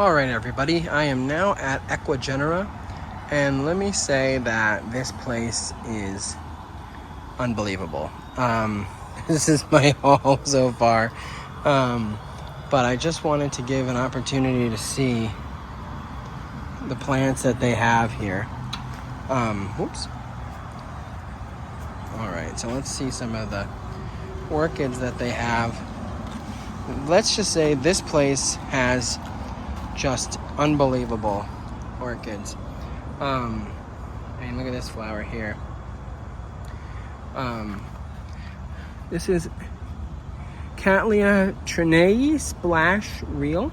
Alright everybody, I am now at Ecuagenera, and let me say that this place is unbelievable. This is my haul so far, but I just wanted to give an opportunity to see the plants that they have here. Whoops. Alright, so let's see some of the orchids that they have. Let's just say this place has just unbelievable orchids. I mean, look at this flower here. This is Cattleya Trinei Splash Reel.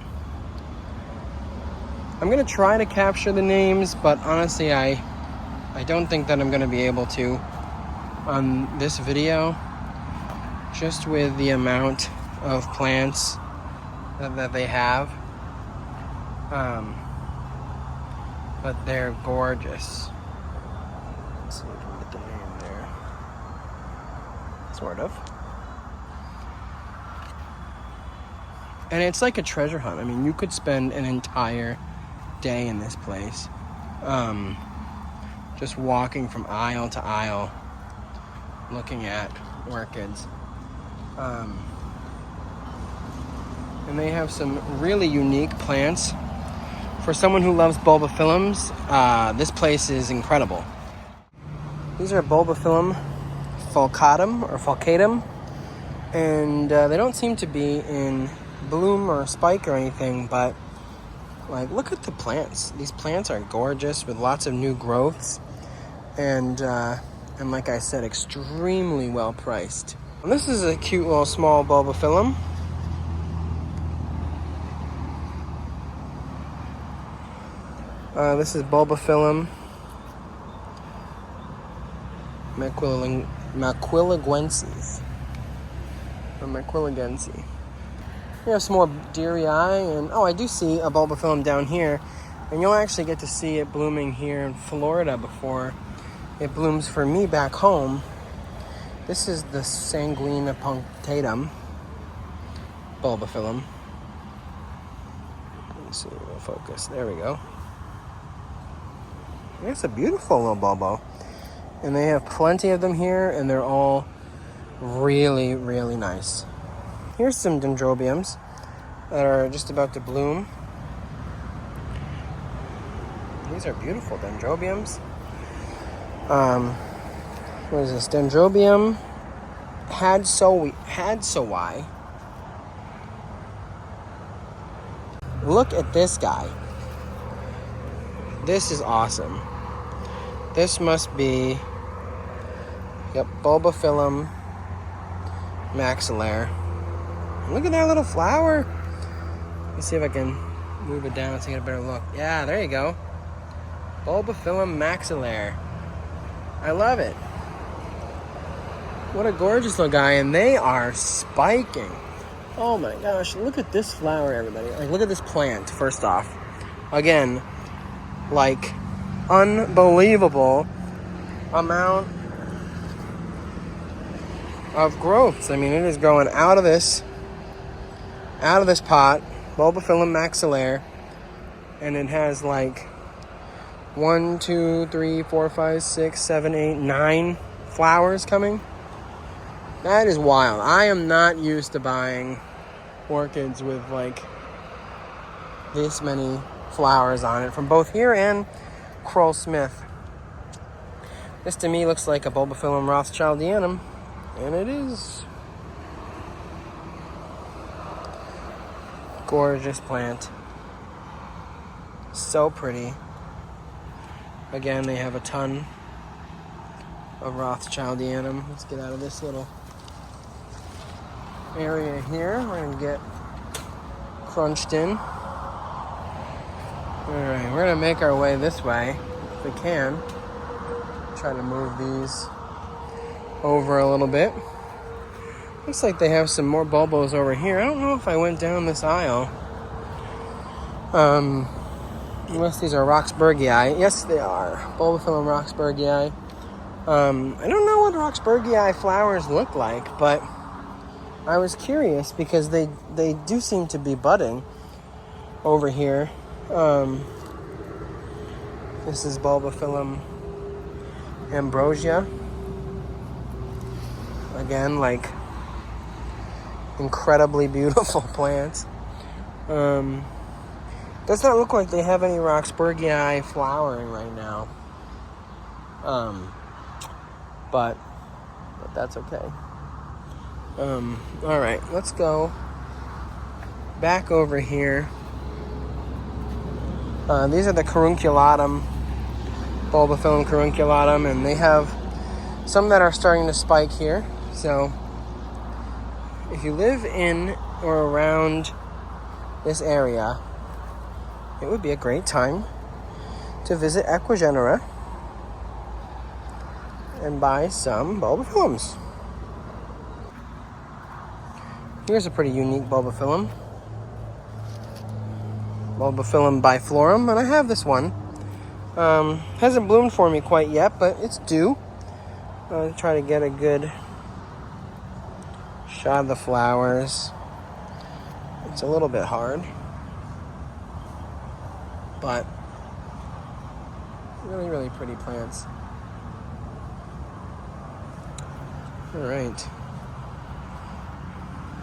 I'm gonna try to capture the names, but honestly, I don't think that I'm gonna be able to on this video, just with the amount of plants that they have. But they're gorgeous. Let's see if we can get the name there. Sort of. And it's like a treasure hunt. I mean, you could spend an entire day in this place. Just walking from aisle to aisle, looking at orchids. And they have some really unique plants. For someone who loves Bulbophyllums, this place is incredible. These are Bulbophyllum falcatum, and they don't seem to be in bloom or spike or anything, but like, look at the plants. These plants are gorgeous with lots of new growths, and like I said, extremely well priced. And this is a cute little small Bulbophyllum. This is Bulbophyllum maquilaguensis. We have some more deary eye, and I do see a Bulbophyllum down here, and you'll actually get to see it blooming here in Florida before it blooms for me back home. This is the sanguina punctatum Bulbophyllum. Let me see, we'll focus. There we go. It's a beautiful little bulbo. And they have plenty of them here, and they're all really, really nice. Here's some dendrobiums that are just about to bloom. These are beautiful dendrobiums. What is this? Dendrobium Hadsowii. Look at this guy. This is awesome. This must be, Bulbophyllum maxillaire. Look at that little flower. Let me see if I can move it down so you get a better look. Yeah, there you go. Bulbophyllum maxillaire. I love it. What a gorgeous little guy, and they are spiking. Oh my gosh, look at this flower, everybody. Like, look at this plant, first off. Again, like, unbelievable amount of growths. I mean, it is growing out of this pot, Bulbophyllum maxillaire, and it has like 1, 2, 3, 4, 5, 6, 7, 8, 9 flowers coming. That is wild. I am not used to buying orchids with like this many flowers on it from both here and Kroll Smith. This to me looks like a Bulbophyllum Rothschildianum, and it is. Gorgeous plant. So pretty. Again, they have a ton of Rothschildianum. Let's get out of this little area here. We're going to get crunched in. Alright, we're going to make our way this way, if we can. Try to move these over a little bit. Looks like they have some more bulbos over here. I don't know if I went down this aisle. Unless these are Roxburghii. Yes, they are. Bulbophyllum Roxburghii. I don't know what Roxburghii flowers look like, but I was curious because they do seem to be budding over here. This is Bulbophyllum ambrosia. Again, like incredibly beautiful plants. Does not look like they have any Roxburghii flowering right now. But that's okay. All right, let's go back over here. These are the carunculatum, Bulbophyllum carunculatum, and they have some that are starting to spike here. So if you live in or around this area, it would be a great time to visit Ecuagenera and buy some Bulbophyllums. Here's a pretty unique Bulbophyllum. Bulbophyllum biflorum, and I have this one. Hasn't bloomed for me quite yet, but it's due. I'll try to get a good shot of the flowers. It's a little bit hard, but really, really pretty plants. All right.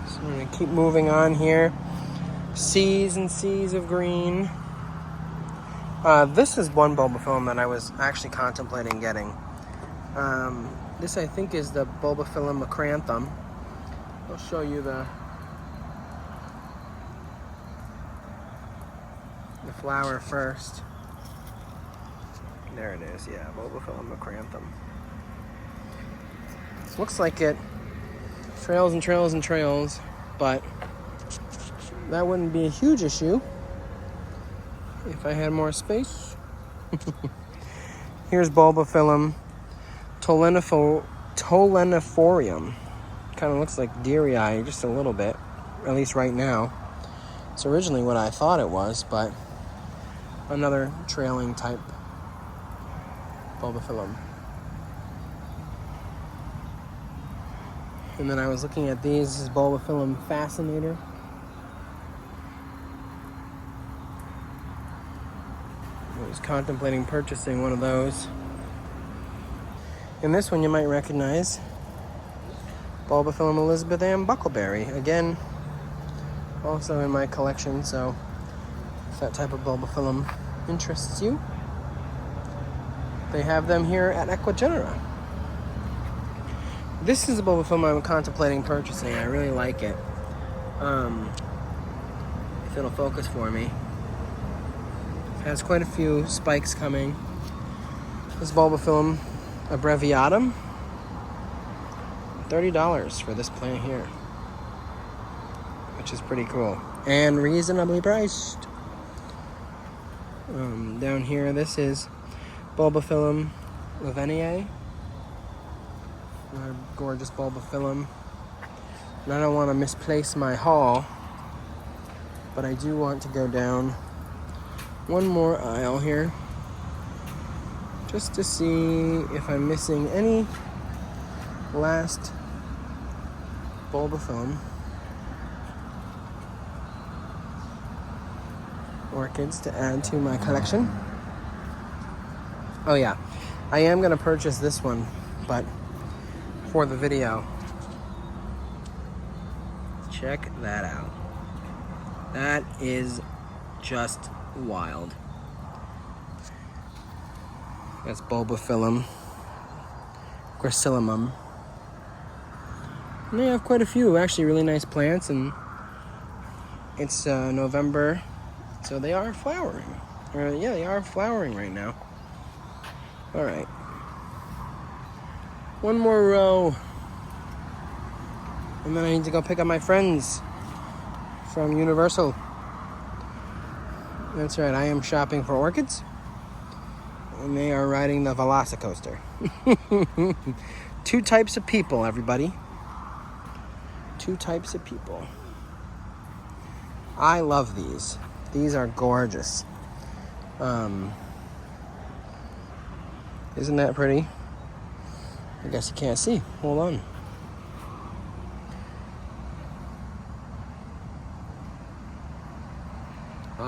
So I'm going to keep moving on here. Seas and seas of green. This is one Bulbophyllum that I was actually contemplating getting. This, I think, is the Bulbophyllum acranthum. I'll show you the flower first. There it is, yeah, Bulbophyllum acranthum. Looks like it trails and trails and trails, but that wouldn't be a huge issue if I had more space. Here's Bulbophyllum toleniforium. Kind of looks like deery eye, just a little bit, at least right now. It's originally what I thought it was, but another trailing type Bulbophyllum. And then I was looking at these. This is Bulbophyllum fascinator. I was contemplating purchasing one of those. And this one you might recognize, Bulbophyllum elizabethae buckleberry. Again, also in my collection, so if that type of Bulbophyllum interests you, they have them here at Ecuagenera. This is a Bulbophyllum I'm contemplating purchasing. I really like it. If it'll focus for me. It has quite a few spikes coming. This Bulbophyllum abbreviatum, $30 for this plant here, which is pretty cool and reasonably priced. Down here, this is Bulbophyllum laveniae, a gorgeous Bulbophyllum. And I don't want to misplace my haul, but I do want to go down one more aisle here just to see if I'm missing any last Bulbophyllum orchids to add to my collection. Oh yeah, I am going to purchase this one, but for the video. Check that out. That is just wild. That's Bulbophyllum gracillumum. And they have quite a few actually really nice plants, and it's November, so they are flowering. Yeah, they are flowering right now. All right. One more row. And then I need to go pick up my friends from Universal. That's right, I am shopping for orchids. And they are riding the Velocicoaster. Two types of people, everybody. Two types of people. I love these. These are gorgeous. Isn't that pretty? I guess you can't see. Hold on.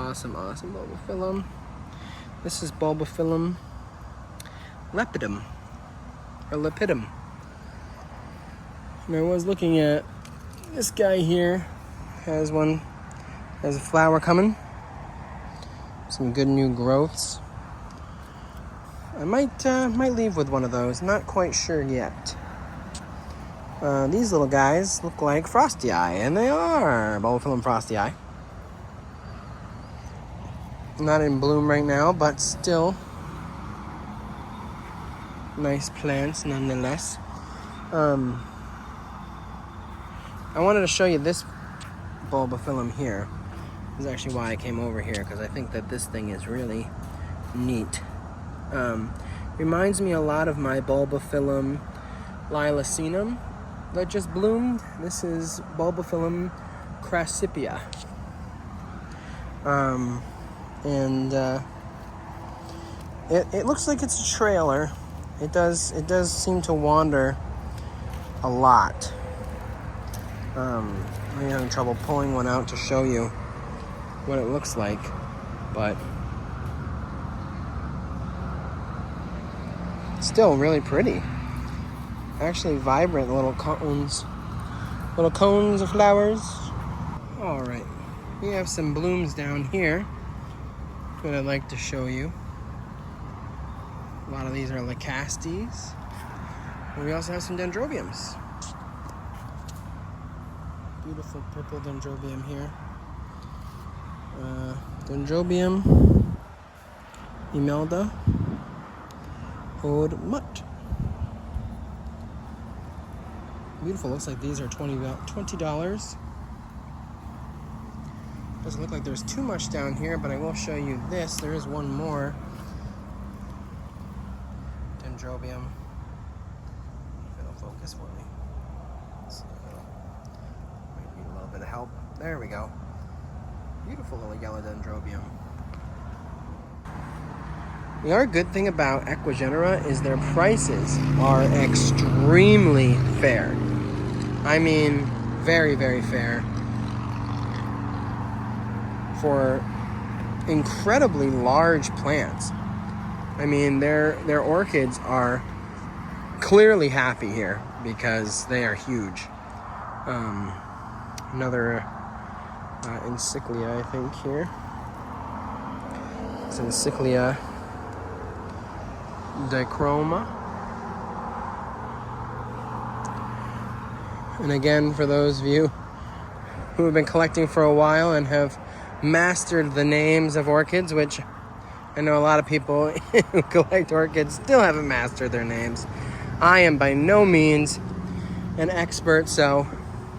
awesome Bulbophyllum. This is Bulbophyllum lepidum, or lepidum. And I was looking at this guy here, has a flower coming. Some good new growths. I might leave with one of those. Not quite sure yet. These little guys look like Frosty Eye, and they are Bulbophyllum Frosty Eye. Not in bloom right now, but still nice plants nonetheless. I wanted to show you this Bulbophyllum here. This is actually why I came over here, because I think that this thing is really neat. Reminds me a lot of my Bulbophyllum lilacinum that just bloomed. This is Bulbophyllum crassipia. It looks like it's a trailer. It does seem to wander a lot. I'm having trouble pulling one out to show you what it looks like, but still really pretty. Actually vibrant little cones of flowers. All right, we have some blooms down here that I'd like to show you. A lot of these are Lycastes. And we also have some dendrobiums. Beautiful purple dendrobium here. Dendrobium Imelda Ode Mutt. Beautiful. Looks like these are $20. Doesn't look like there's too much down here, but I will show you this. There is one more dendrobium. If it'll focus for me. Let's see if it'll. Might need a little bit of help. There we go. Beautiful little yellow dendrobium. The other good thing about Ecuagenera is their prices are extremely fair. I mean, very, very fair. For incredibly large plants. I mean, their orchids are clearly happy here because they are huge. Another encyclia, I think, here. It's Encyclia dichroma. And again, for those of you who have been collecting for a while and have mastered the names of orchids, which I know a lot of people who collect orchids still haven't mastered their names. I am by no means an expert, so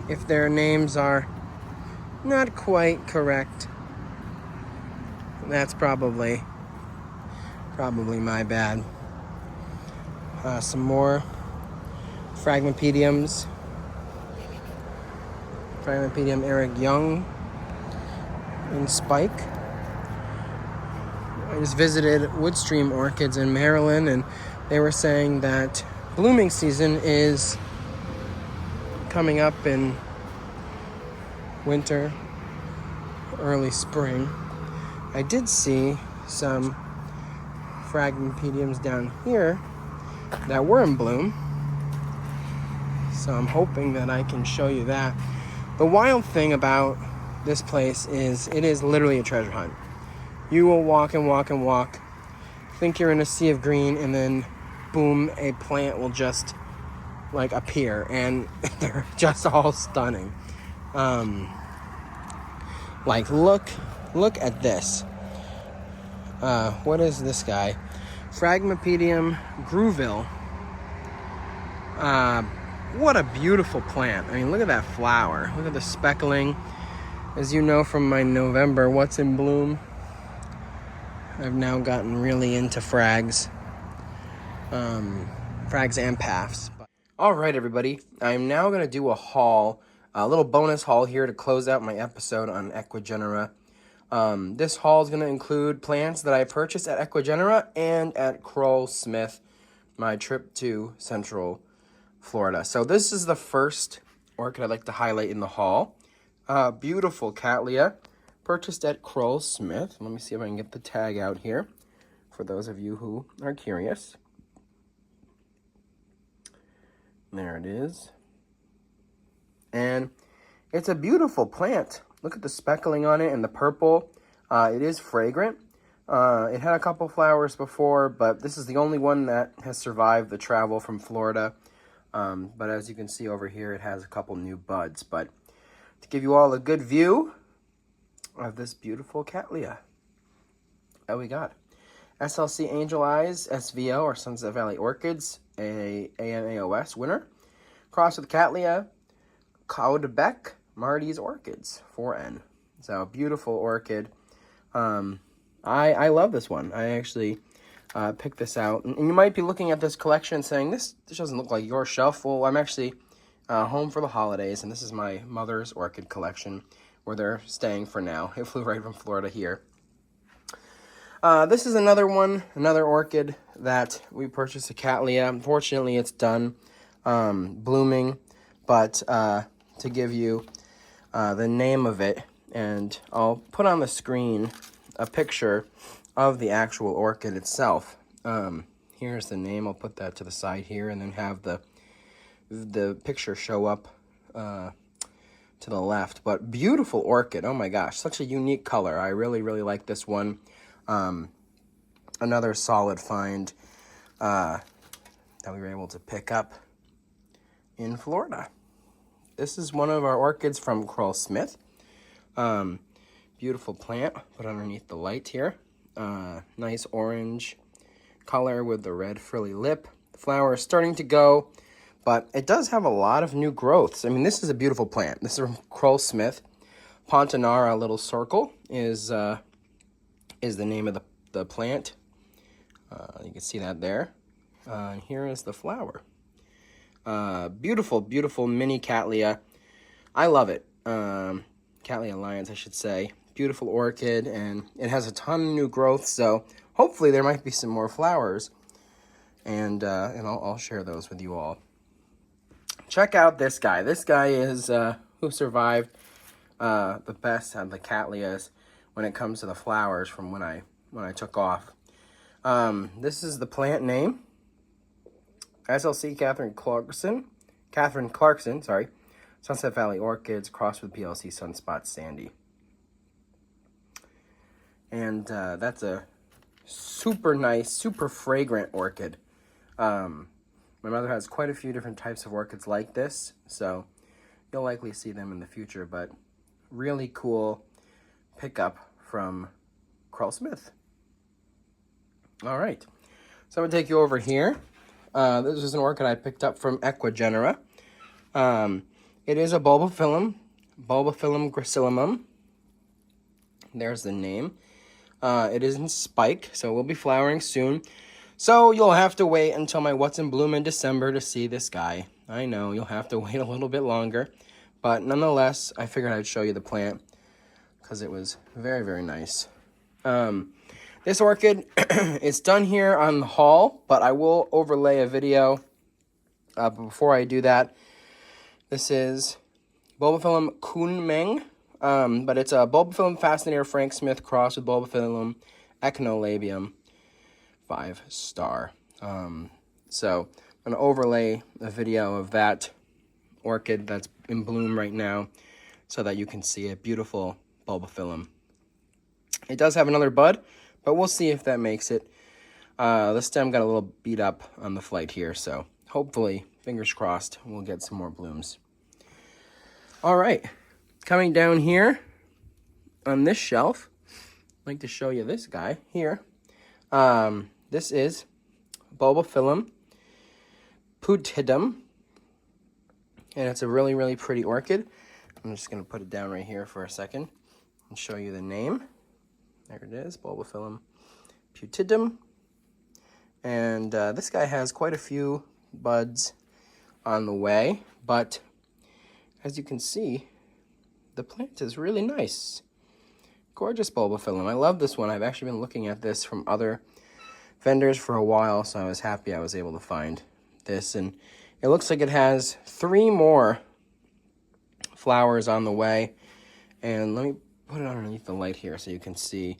if their names are not quite correct, that's probably my bad. Some more Fragmipediums. Fragmipedium Eric Young in spike. I just visited Woodstream Orchids in Maryland, and they were saying that blooming season is coming up in winter, early spring. I did see some Fragmipediums down here that were in bloom, so I'm hoping that I can show you that. The wild thing about this place is it is literally a treasure hunt. You will walk and walk and walk, think you're in a sea of green, and then boom, a plant will just like appear, and they're just all stunning. Like look at this. What is this guy? Fragmipedium Grooville. What a beautiful plant. I mean, look at that flower. Look at the speckling. As you know from my November What's in Bloom, I've now gotten really into frags. Frags and paths. All right, everybody. I'm now going to do a little bonus haul here to close out my episode on Ecuagenera. This haul is going to include plants that I purchased at Ecuagenera and at Kroll Smith, my trip to Central Florida. So this is the first orchid I'd like to highlight in the haul. Beautiful Cattleya purchased at Kroll Smith. Let me see if I can get the tag out here for those of you who are curious. There it is. And it's a beautiful plant. Look at the speckling on it and the purple. It is fragrant. It had a couple flowers before, but this is the only one that has survived the travel from Florida. But as you can see over here, it has a couple new buds. But to give you all a good view of this beautiful Cattleya that we got. SLC Angel Eyes, SVO, or Sunset Valley Orchids, a AMAOS winner. Crossed with Cattleya, Caudebec, Marty's Orchids, 4N. So, beautiful orchid. I love this one. I actually picked this out. And you might be looking at this collection saying, this doesn't look like your shelf. Well, I'm actually home for the holidays, and this is my mother's orchid collection where they're staying for now. It flew right from Florida here. This is another one, another orchid that we purchased, a Cattleya. Unfortunately, it's done blooming, but to give you the name of it, and I'll put on the screen a picture of the actual orchid itself. Here's the name. I'll put that to the side here and then have the picture show up to the left. But beautiful orchid. Oh my gosh, such a unique color. I really, really like this one. Another solid find that we were able to pick up in Florida. This is one of our orchids from Kroll Smith. Beautiful plant, put underneath the light here. Nice orange color with the red frilly lip. The flower is starting to go, but it does have a lot of new growths. I mean, this is a beautiful plant. This is from Kroll Smith. Pontanara Little Circle is the name of the plant. You can see that there. And here is the flower. Beautiful, beautiful mini Cattleya. I love it. Cattleya Alliance, I should say. Beautiful orchid, and it has a ton of new growth, so hopefully there might be some more flowers, and I'll share those with you all. Check out this guy. This guy is who survived the best of the Cattleyas when it comes to the flowers from when I took off. This is the plant name. SLC Catherine Clarkson, sorry. Sunset Valley Orchids, crossed with PLC Sunspot Sandy. And that's a super nice, super fragrant orchid. My mother has quite a few different types of orchids like this, so you'll likely see them in the future, but really cool pickup from Kroll Smith. All right, so I'm going to take you over here. This is an orchid I picked up from Ecuagenera. It is a Bulbophyllum, Bulbophyllum gracillumum. There's the name. It is in spike, so it will be flowering soon. So you'll have to wait until my What's in Bloom in December to see this guy. I know, you'll have to wait a little bit longer. But nonetheless, I figured I'd show you the plant because it was very, very nice. This orchid, it's done here on the haul, but I will overlay a video. But before I do that, this is Bulbophyllum Kunming. But it's a Bulbophyllum Fascinator Frank Smith cross with Bulbophyllum Echinolabium 5-star. So I'm going to overlay a video of that orchid that's in bloom right now so that you can see it. Beautiful Bulbophyllum. It does have another bud, but we'll see if that makes it. The stem got a little beat up on the flight here, so hopefully, fingers crossed, we'll get some more blooms. All right. Coming down here on this shelf, I'd like to show you this guy here. This is Bulbophyllum putidum, and it's a really, really pretty orchid. I'm just going to put it down right here for a second and show you the name. There it is, Bulbophyllum putidum. And this guy has quite a few buds on the way, but as you can see, the plant is really nice. Gorgeous Bulbophyllum. I love this one. I've actually been looking at this from other vendors for a while, so I was happy I was able to find this. And it looks like it has 3 more flowers on the way. And let me put it underneath the light here so you can see.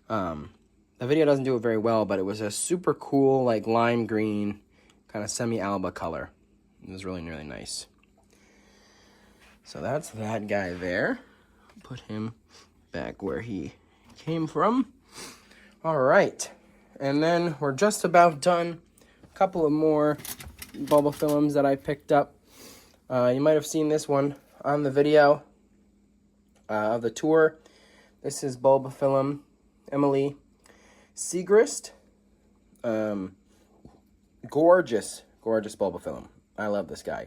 The video doesn't do it very well, but it was a super cool, like lime green, kind of semi-alba color. It was really, really nice. So that's that guy there. Put him back where he came from. All right, and then we're just about done. A couple of more Bulbophyllums that I picked up. You might have seen this one on the video of the tour. This is Bulbophyllum Emily Segrist. Gorgeous Bulbophyllum. I love this guy.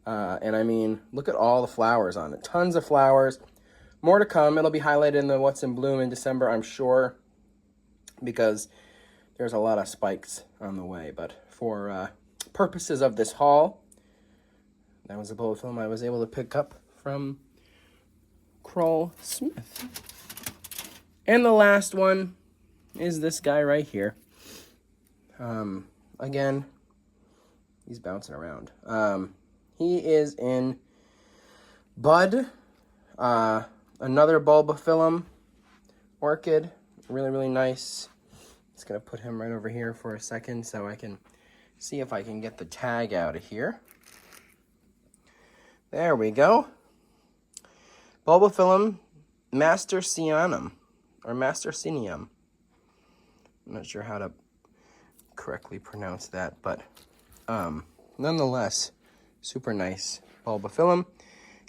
And I mean, look at all the flowers on it. Tons of flowers. More to come. It'll be highlighted in the What's in Bloom in December, I'm sure, because there's a lot of spikes on the way. But for purposes of this haul, that was a Bulbophyllum I was able to pick up from Kroll Smith. And the last one is this guy right here. Again, he's bouncing around. He is in bud. Another Bulbophyllum orchid. Really, really nice. Just going to put him right over here for a second so I can see if I can get the tag out of here. There we go. Bulbophyllum Mastercianum, or Mastercinium. I'm not sure how to correctly pronounce that, but nonetheless, super nice Bulbophyllum.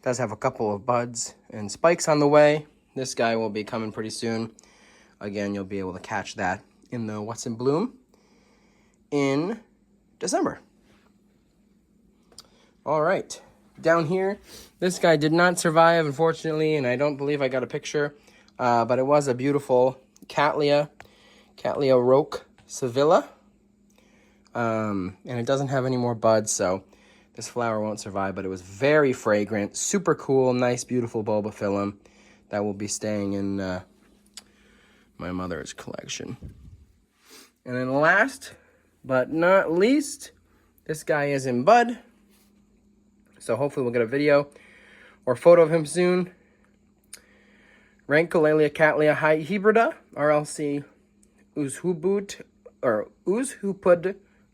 Does have a couple of buds and spikes on the way. This guy will be coming pretty soon. Again, you'll be able to catch that in the What's in Bloom in December. All right, down here, this guy did not survive, unfortunately, and I don't believe I got a picture, but it was a beautiful Cattleya Roque Sevilla, and it doesn't have any more buds, so this flower won't survive, but it was very fragrant, super cool, nice, beautiful Bulbophyllum that will be staying in my mother's collection. And then last but not least, this guy is in bud. So hopefully we'll get a video or photo of him soon. Rankolalia Cattleya hybrida, RLC Uzhubud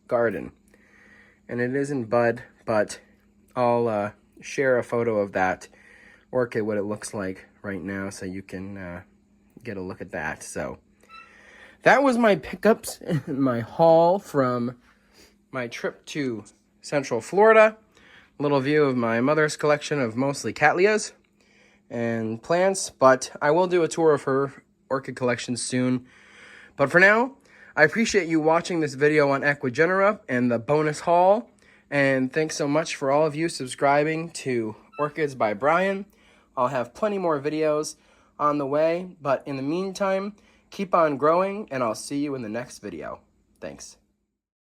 Garden. And it is in bud, but I'll share a photo of that orchid, what it looks like right now, so you can get a look at that. So that was my pickups and my haul from my trip to Central Florida. A little view of my mother's collection of mostly Cattleyas and plants, but I will do a tour of her orchid collection soon. But for now, I appreciate you watching this video on Ecuagenera and the bonus haul. And thanks so much for all of you subscribing to Orchids by Brian. I'll have plenty more videos on the way, but in the meantime, keep on growing, and I'll see you in the next video. Thanks.